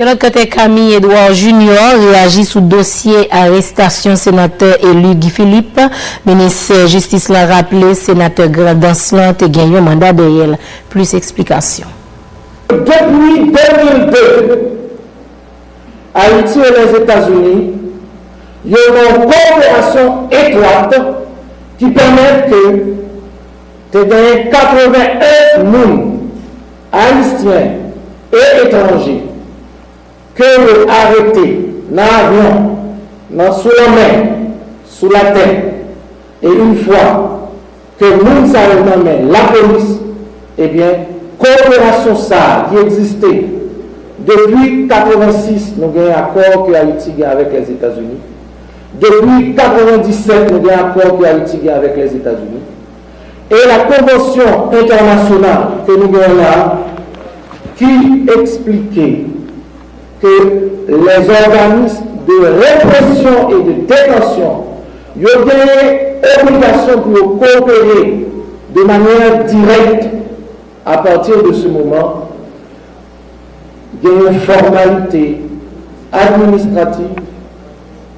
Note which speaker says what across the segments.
Speaker 1: De l'autre côté, Camille Edouard Junior réagit sous dossier arrestation sénateur élu Guy Philippe. Ministre Justice l'a rappelé, sénateur Grandenslan a gagné un mandat de elle. Plus explications.
Speaker 2: Depuis 2002, Haïti et les États-Unis, il y a une coopération étroite qui permet que tu gagnes 81 personnes, haïtiens et étrangers, que vous arrêtez dans l'avion, sous la mer, sous la terre, et une fois que nous savons la police, eh bien, coopération ça qui existait depuis 1986, nous avons un accord que Haïti a avec les États-Unis. Depuis 1997, nous avons un accord que Haïti a avec les États-Unis. Et la convention internationale que nous avons là, qui expliquait que les organismes de répression et de détention ont des obligations pour coopérer de manière directe. À partir de ce moment, il y a une formalité administrative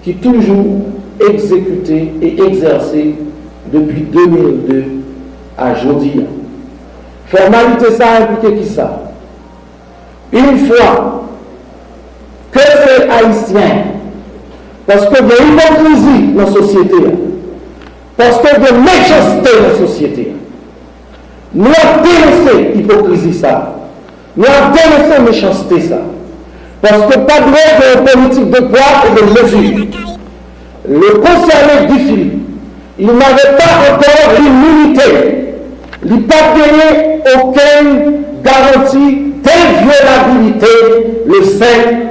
Speaker 2: qui est toujours exécutée et exercée depuis 2002 à aujourd'hui. Formalité, ça implique qui ça? Une fois que c'est haïtien, parce qu'il y a une hypocrisie dans la société, parce qu'il y a une méchanceté dans la société, nous avons dénoncé l'hypocrisie ça, nous avons dénoncé la méchanceté ça, parce que pas de politique de poids et de mesure. Le concerné Guy Philippe, il n'avait pas encore l'immunité, il n'a pas gagné aucune garantie d'inviolabilité le 5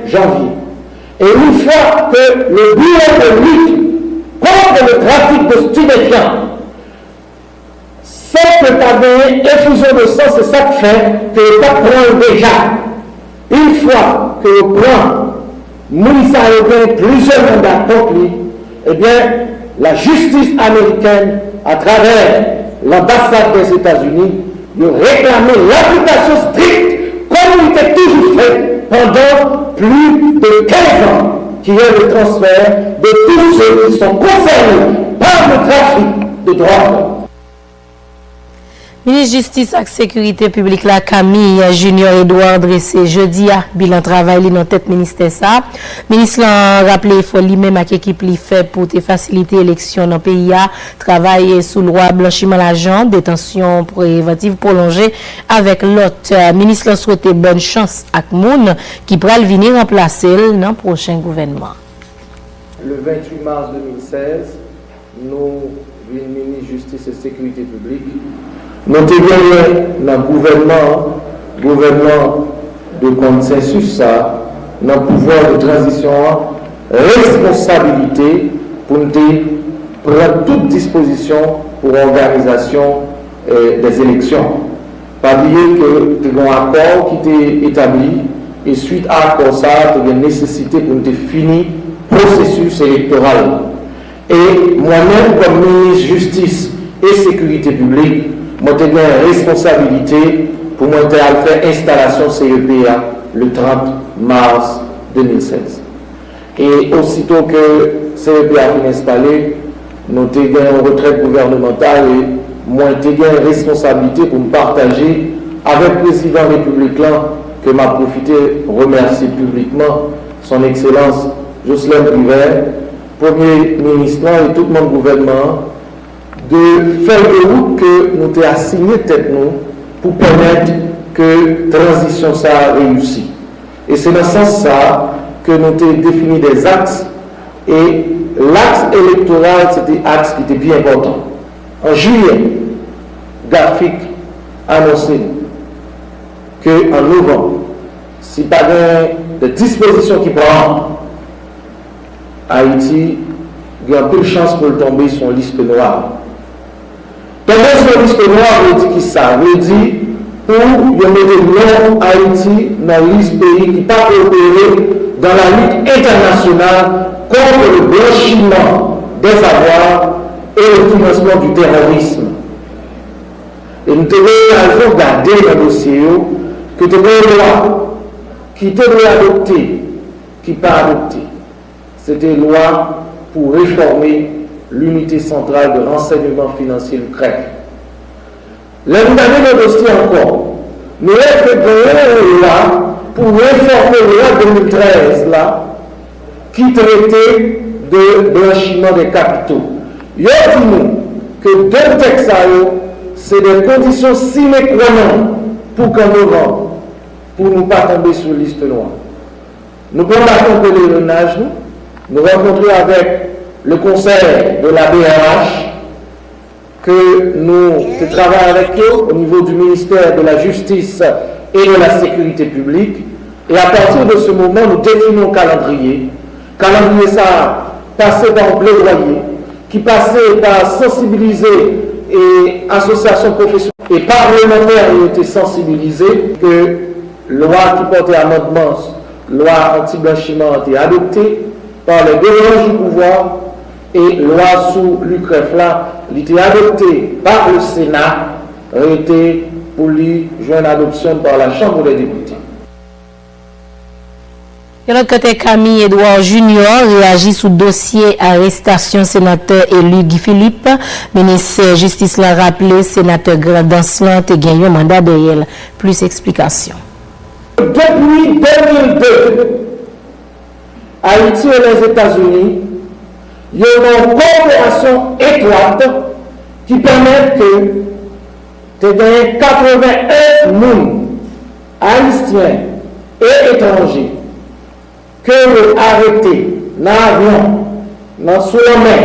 Speaker 2: janvier. Et une fois que le bureau de lutte contre le trafic de stupéfiants, c'est que pas gagné effusion de sang, c'est ça qui fait que l'État prend déjà. Une fois que le prend, Moïse a gagné plusieurs mandats contre lui, eh bien, la justice américaine, à travers l'ambassade des États-Unis, de réclamer l'application stricte, comme il était toujours fait pendant plus de 15 ans, qui est le transfert de tous ceux qui sont concernés par le trafic de drogue.
Speaker 1: Ministre Justice et Sécurité publique la Camille Junior Edouard dressé jeudi à bilan travail dans tête ministère ça. Ministre l'a rappelé il faut lui-même avec équipe li fait pour te faciliter l'élection dans pays a travailler sous loi blanchiment l'argent détention préventive prolongée avec l'autre. Ministre l'a souhaité bonne chance à moun qui pral venir remplacer dans le prochain gouvernement.
Speaker 2: Le 28 mars 2016, nous ministre Justice et Sécurité publique nous avons gagné dans le gouvernement de consensus, dans le pouvoir de transition, responsabilité pour nous prendre toute disposition pour l'organisation des élections. Pas oublier que nous avons un accord qui était établi et suite à l'accord, il y a une nécessité pour nous finir le processus électoral. Et moi-même, comme ministre Justice et Sécurité publique, moi, j'ai une responsabilité pour moi faire installation CEPA le 30 mars 2016. Et aussitôt que CEPA a été installé, nous avons une retraite gouvernementale et moi, j'ai une responsabilité pour me partager avec le président républicain que m'a profité remercier publiquement son Excellence Jocelyn Privet, Premier ministre et tout mon gouvernement, de faire de route que nous avons assigné tête nous pour permettre que la transition ça réussi. Et c'est dans ce sens ça que nous avons défini des axes et l'axe électoral c'était un axe qui était bien important. En juillet, Graphique a annoncé qu'en novembre, si pas de dispositions qui prennent, Haïti il y a peu de chances pour tomber sur une liste noire. Tomber sur une liste noire veut dire qui ça? Veut dire pour y mettre non Haïti dans la liste pays qui ne pas coopérer dans la lutte internationale contre le blanchiment des avoirs et le financement du terrorisme. Et nous devons regarder dans le dossier que nous avons une loi qui qui était adopté, qui pas adopté. C'était loi pour réformer l'unité centrale de renseignement financier l'Ukraine. Là, vous avez le dossier encore. Nous avons fait une loi pour réformer la loi 2013 là, qui traitait de blanchiment des capitaux. Il y a dit que deux textes, c'est des conditions sine qua non pour qu'en novembre, pour ne pas tomber sur liste noire. Nous prenons la compte de l'héritage, nous rencontrons avec le conseil de la BRH, que nous travaillons avec eux au niveau du ministère de la Justice et de la Sécurité publique. Et à partir de ce moment, nous définissons un calendrier. Calendrier, ça passé par un plaidoyer, qui passait par sensibiliser et associations professionnelles et parlementaires ont été sensibilisés que loi qui portait amendement, loi anti-blanchiment a été adoptée par les deux du pouvoir et loi sous l'UCREF là, il a été adoptée par le Sénat, a été pour lui joindre adoption par la Chambre des députés.
Speaker 1: De l'autre côté, Camille Edouard Junior réagit sous dossier arrestation sénateur élu Guy Philippe. Ministre de Justice l'a rappelé, sénateur Grandanslan a gagné un mandat de elle. Plus explications.
Speaker 2: Depuis 2002, Haïti et les États-Unis, il y a une coopération étroite qui permet que tu gagnes 81 personnes, haïtiens et étrangers, que vous arrêtez dans l'avion, sous la mer,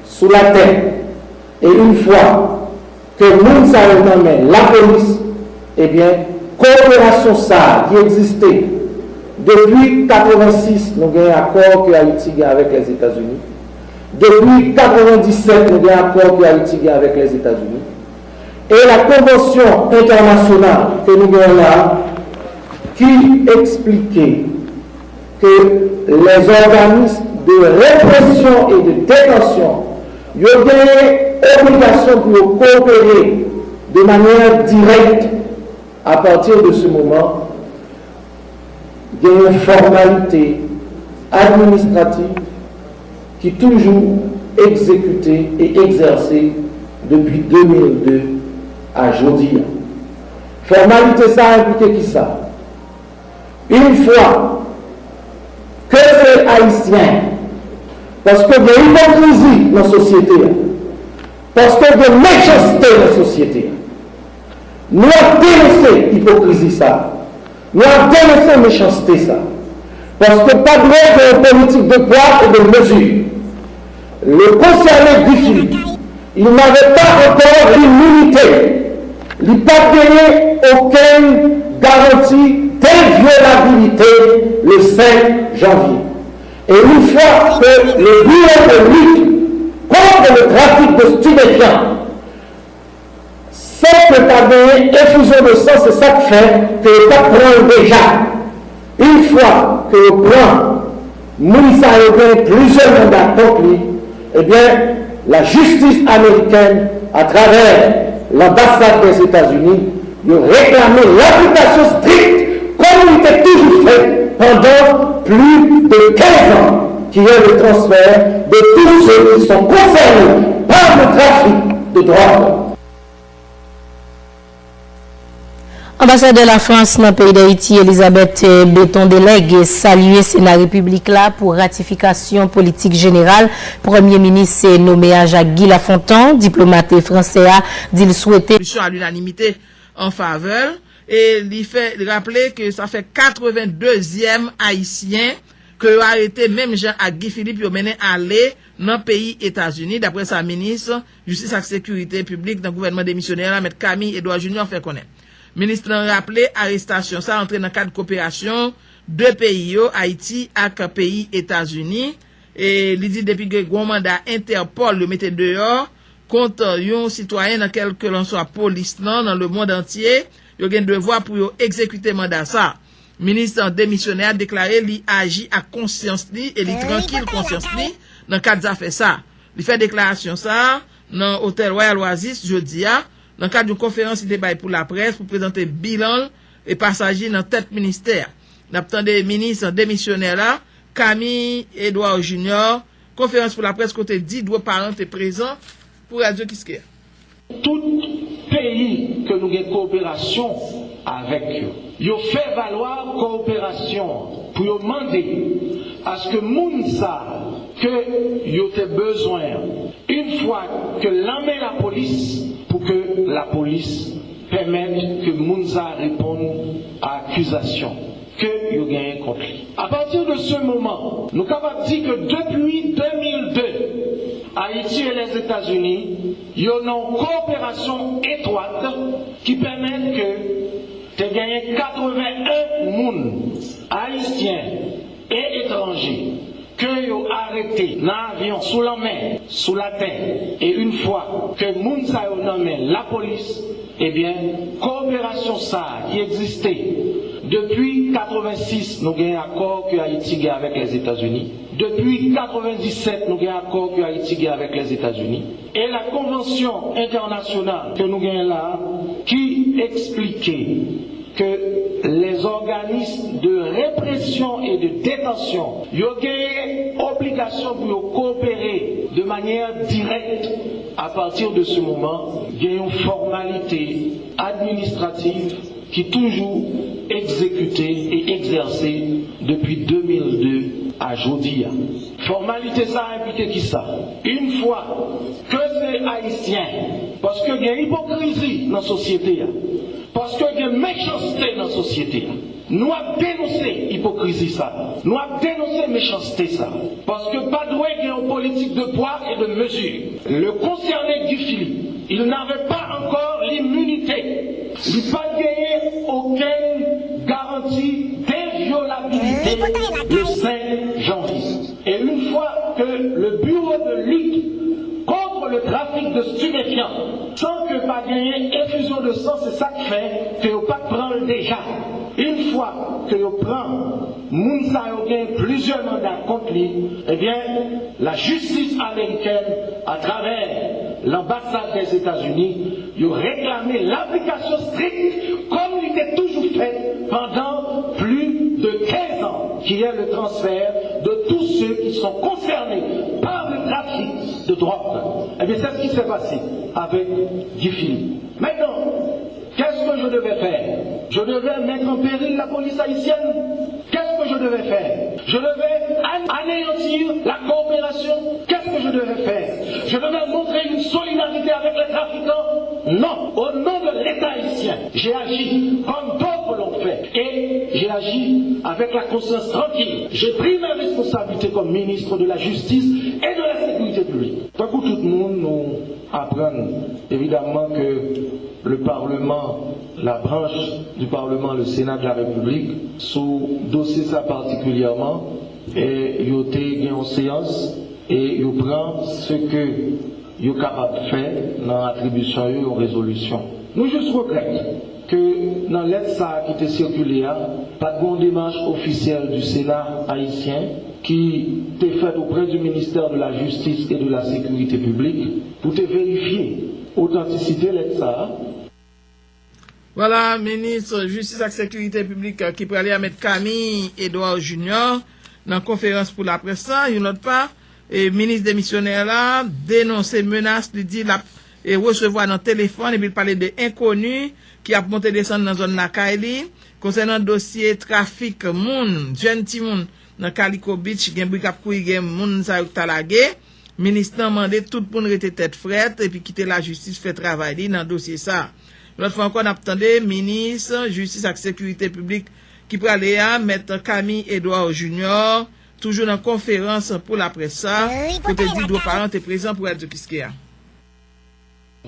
Speaker 2: sous la terre, et une fois que nous savons la police, eh bien, coopération ça qui existait depuis 1986, nous avons un accord que Haïti a avec les États-Unis. Depuis 1997, nous avons un accord que Haïti a avec les États-Unis. Et la convention internationale que nous avons là, qui expliquait que les organismes de répression et de détention ont des obligations pour coopérer de manière directe. À partir de ce moment, il y a une formalité administrative qui est toujours exécutée et exercée depuis 2002 à aujourd'hui. Formalité, ça a impliqué qui ça? Une fois que c'est haïtien, parce qu'il y a une hypocrisie dans la société, parce qu'il y a une méchanceté dans la société, nous avons dénoncé l'hypocrisie ça, nous avons dénoncé la méchanceté ça, parce que pas de politique de poids et de mesure. Le concerné Guy Philippe, il n'avait pas encore l'immunité, il n'a pas gagné aucune garantie d'inviolabilité le 5 janvier. Et une fois que le bureau de lutte contre le trafic de stupéfiants, c'est que tu as gagné effusion de sang, c'est ça qui fait que l'État prend déjà. Une fois que le prend, Mounissa a gagné plusieurs mandats contre lui, eh bien, la justice américaine, à travers l'ambassade des États-Unis, a réclamé l'application stricte, comme il était toujours fait pendant plus de 15 ans, qui est le transfert de tous ceux qui sont concernés par le trafic de drogue.
Speaker 1: Ambassadeur de la France dans le pays d'Haïti, Elisabeth Béton délègue saluer Sénat République là pour ratification politique générale. Premier ministre est nommé à Jacques-Guy Lafontaine, diplomate français, a dit il souhaitait
Speaker 3: à l'unanimité en faveur et il fait rappeler que ça fait 82e haïtien que arrêté même Jean à Guy Philippe yo mené aller dans le pays États-Unis d'après sa ministre Justice et Sécurité publique dans le gouvernement démissionnaire M. Camille Edouard Junior fait connaître. Ministre a rappelé arrestation ça entré dans le cadre de coopération deux pays Haïti et pays États-Unis et il dit depuis que gros mandat Interpol le mettait dehors contre un citoyen dans quel que l'on soit police dans le monde entier, il y a un devoir pour exécuter mandat ça. Ministre démissionnaire a déclaré qu'il agit à conscience li et il tranquille conscience li dans cadre d'affaires ça. Il fait déclaration ça dans hôtel Royal Oasis jeudi dans le cadre d'une conférence de débat pour la presse pour présenter bilan et passagers dans tête ministère. N'attendez ministre démissionnaire là, Camille Edouard Junior, conférence pour la presse côté dit doit parents est présent pour Radio Kiskeya.
Speaker 4: Tout pays que nous avons coopération avec eux, ils fait valoir coopération pour demander à ce que Mounsa que ils ont besoin une fois que l'emmène la police pour que la police permette que Mounsa réponde à l'accusation que vous gagnez contre lui. À partir de ce moment, nous sommes capables de dire que depuis 2002, Haïti et les États-Unis, ils ont une coopération étroite qui permet que tu gagnes 81 personnes, haïtiens et étrangers, que vous arrêté dans l'avion, sous la mer, sous la terre, et une fois que Mounsa a nommé la police, eh bien, coopération ça qui existait depuis 86, nous avons un accord que Haïti a avec les États-Unis. Depuis 97, nous avons un accord que Haïti a avec les États-Unis. Et la convention internationale que nous avons là, qui expliquait que les organismes de répression et de détention, ils ont obligation pour coopérer de manière directe. À partir de ce moment, il y a une formalité administrative qui est toujours exécutée et exercée depuis 2002 à Jodia. Formalité ça a impliqué qui ça? Une fois que c'est haïtien, parce qu'il y a hypocrisie dans la société, parce qu'il y a méchanceté dans la société, nous avons dénoncé l'hypocrisie ça, nous avons dénoncé méchanceté ça, parce que pas de une politique de poids et de mesure. Le concerné Guy Philippe, il n'avait pas encore l'immunité. Il n'a pas gagné aucune garantie d'inviolabilité le 5 janvier. Et une fois que le bureau de lutte contre le trafic de stupéfiants, sans que pas gagner effusion de sang, c'est ça qui fait que vous pas prendre déjà. Une fois que vous prenez Mounsa a plusieurs mandats contre lui, eh bien, la justice américaine, à travers l'ambassade des États-Unis, ils ont réclamé l'application stricte, comme il était toujours fait pendant plus de 15 ans, qui est le transfert de tous ceux qui sont concernés par le trafic de drogue. Eh bien, c'est ce qui s'est passé avec Guy Philippe. Maintenant, qu'est-ce que je devais faire? Je devais mettre en péril la police haïtienne. Qu'est-ce que je devais faire? Je devais anéantir la coopération. Qu'est-ce que je devais faire? Je devais montrer une solidarité avec les trafiquants? Non. Au nom de l'État haïtien, j'ai agi comme d'autres l'ont fait. Et j'ai agi avec la conscience tranquille. J'ai pris mes responsabilités comme ministre de la Justice et de la Sécurité publique. Donc tout le monde nous apprend évidemment que le Parlement, la branche du Parlement, le Sénat de la République, sous dossier ça particulièrement, et il y a une séance et il prend ce que il est capable de faire dans l'attribution et aux résolutions. Nous juste regrettons que dans l'aide ça qui était circulée, pas de démarche officielle du Sénat haïtien qui était faite auprès du ministère de la Justice et de la Sécurité publique pour te vérifier l'authenticité de l'aide ça.
Speaker 3: Voilà, ministre Justice et Sécurité publique qui peut aller à mettre Camille Edouard Junior dans la conférence pour la presse. Une autre part, et ministre démissionnaire là, dénoncer menace, lui dit et recevoir dans le téléphone et puis parler de inconnus qui a monté descendre dans la zone Nakaili concernant le dossier trafic moun, jeune ti moun dans Calico Beach, gen brikap kouy gen moun sa yo talage. Ministre a demandé tout le monde rete tête frette et puis quitter la justice fait travail dans le dossier ça. L'autre fois encore, on attendait ministre, justice et sécurité publique qui peut aller à mettre Camille Edouard Junior, toujours dans conférence pour la presse. Côté dit, deux parents étaient présents pour Radio Kiskeya.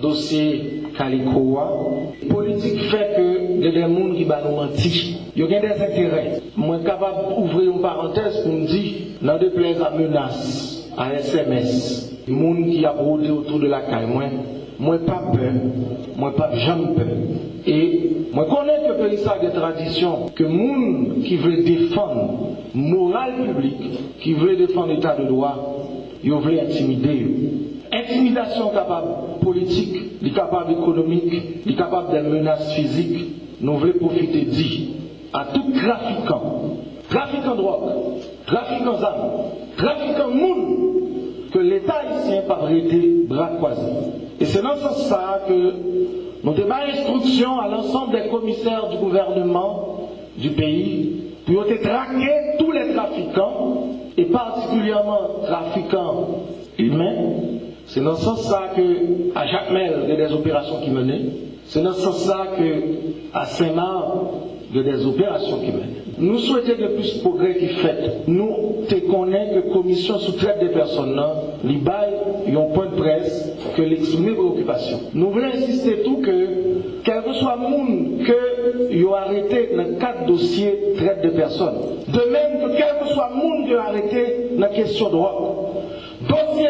Speaker 4: Dossier Kalikoa, politique fait que il y a des gens qui nous mentir. Il y a des intérêts. Moi, capable d'ouvrir une parenthèse pour me dire, dans des plaisirs à menaces, à SMS, les gens qui a brodé autour de la caille, moi pas peur, moi pas jamais peur. Et moi connais que le pays a des traditions, que moun qui veut défendre morale publique, qui veut défendre l'état de droit, ils veulent intimider. Intimidation capable politique, capable économique, capable des menaces physiques, nous voulons profiter d'y. à tout trafiquant de drogue, trafiquant d'armes, trafiquant monde, que l'État haïtien pas arrêté bras croisés. Et c'est dans ce sens ça que nous devons instruction à l'ensemble des commissaires du gouvernement du pays pour traquer tous les trafiquants et particulièrement trafiquants humains. C'est dans ce sens ça que à Jacmel il y a des opérations qui menaient. C'est dans ce sens ça que à Saint-Marc il y a des opérations qui mènent. Nous souhaitons que plus de progrès qui fait. Nous te connaissons que la commission sous traite des personnes, les bails, ils ont un point de presse que l'exprimer préoccupation. Nous voulons insister tout que, quel que soit le monde que ils ont arrêté dans 4 dossiers traite des personnes. De même que quel que soit le monde qui a arrêté dans la question de drogue. Dossier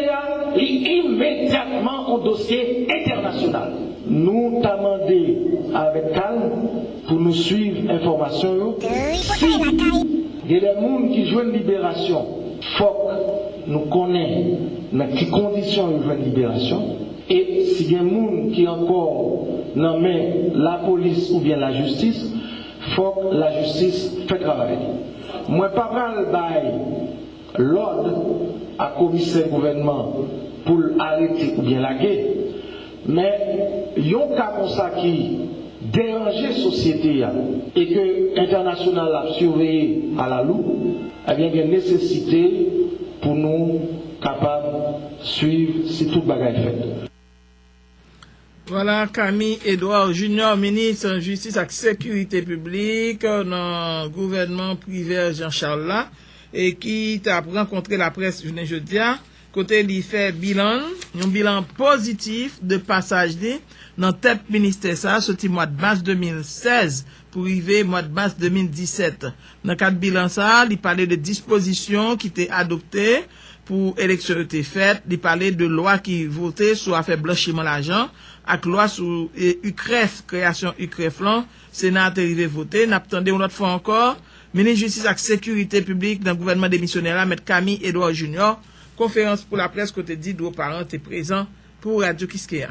Speaker 4: est immédiatement un dossier international. Nous t'avons demandé avec calme pour nous suivre l'information. Si il y a des gens qui jouent une libération, il faut que nous connaissions dans quelles conditions ils jouent une libération. Et si il y a des gens qui encore nommé la police ou bien la justice, il faut que la justice fait travail. Moi, pas mal l'ordre à commissaire gouvernement pour arrêter ou bien laguer. Mais il y a un cas comme ça qui dérange la société et que l'international a surveillé à la loupe, eh bien, il y a une nécessité pour nous capables de suivre si tout le bagage est fait.
Speaker 3: Voilà, Camille Edouard Junior, ministre de Justice et Sécurité publique dans le gouvernement privé Jean-Charles là, et qui a rencontré la presse jeudi. Côté il fait un bilan positif de passage dans tête ministère ça sorti mois de mars 2016 pour arriver mois de mars 2017. Dans cadre bilan ça, il parlait de dispositions qui étaient adoptées pour élection était faite, il parlait de loi qui votait sur affaire blanchiment l'argent avec loi sur UCREF, création UCREF là, Sénat est arrivé voter, n'attendez une autre fois encore, ministre de Justice et Sécurité publique dans le gouvernement démissionnaire là, M. Camille Edouard Junior. Conférence pour la presse côté dit aux parents est présent pour Radio Kiskeya.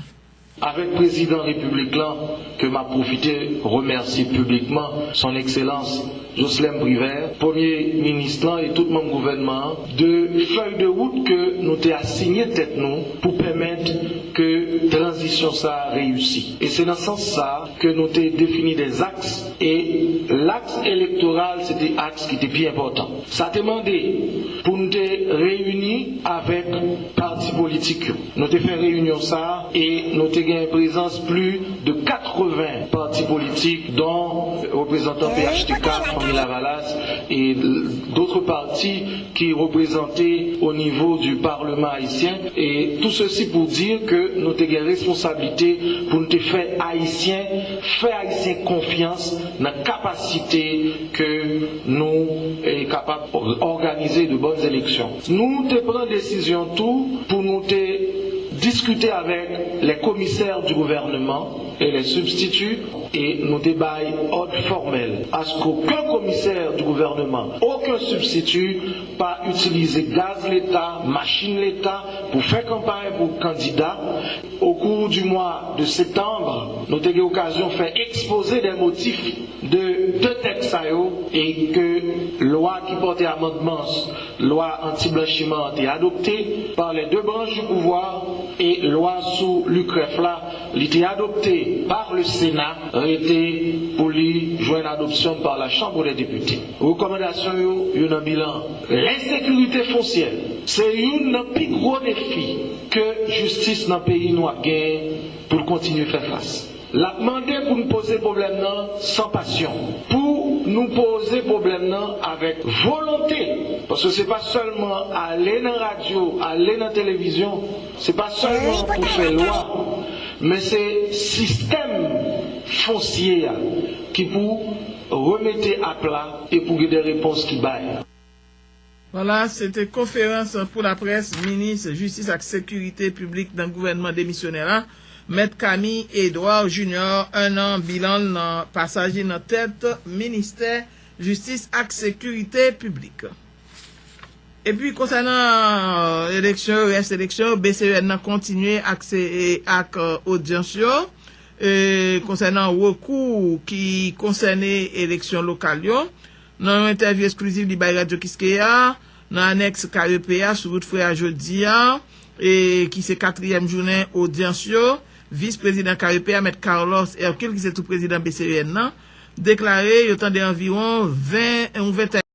Speaker 4: Avec le président République là, que m'a profité remercier publiquement son excellence Jocelyn Briver, premier ministre là, et tout mon gouvernement, de feuille de route que nous t'ai assigné tête nous pour permettre que transition ça réussi. Et c'est dans ce sens ça que nous t'ai défini des axes et l'axe électoral c'était axe qui était bien important. Ça a demandé pour nous réunir avec partis politiques. Nous t'ai fait réunion ça et nous t'ai gagné présence plus de 80 partis politiques dont représentants PHTK, Famille Lavalas et d'autres partis qui représentaient au niveau du Parlement haïtien. Et tout ceci pour dire que nous avons une responsabilité pour nous faire haïtiens confiance dans la capacité que nous sommes capables d'organiser de bonnes élections. Nous prenons décision tout pour nous discuter avec les commissaires du gouvernement et les substituts et nous débattons ordre formel à ce qu'aucun commissaire du gouvernement, aucun substitut, pas utiliser gaz l'État, machine l'État pour faire campagne pour candidats. Au cours du mois de septembre, nous avons eu l'occasion de faire exposer des motifs de deux textes et que loi qui portait amendement, loi anti-blanchiment, a été adoptée par les deux branches du pouvoir et loi sous l'UCREF là, a été adoptée par le Sénat, a été pour lui joindre adoption par la Chambre des députés. Recommandation yo, un bilan. L'insécurité foncière, c'est un plus gros défi que justice dans le pays nous a gagné pour continuer à faire face. La demandé pour nous poser problème sans passion, pour nous poser problème avec volonté, parce que c'est pas seulement aller dans la radio, aller dans la télévision, c'est pas seulement pour faire loi, mais c'est système foncier qui pour remettre à plat et pour des réponses qui baillent.
Speaker 3: Voilà, c'était conférence pour la presse, ministre Justice et Sécurité publique dans le gouvernement démissionnaire. M. Camille Edouard Junior, un an bilan dans passage dans tête ministère Justice et Sécurité publique. Et puis concernant élection, BCEN a continué avec audience. concernant recours qui concernait élection locale yo. Dans une interview exclusive de Radio Kiskeya, dans annexe KEPA sur route frère jeudi et qui c'est 4e journée audience yo, vice-président KEPA M. Carlos Hercule qui c'est tout président BCEN déclaré il y a environ 20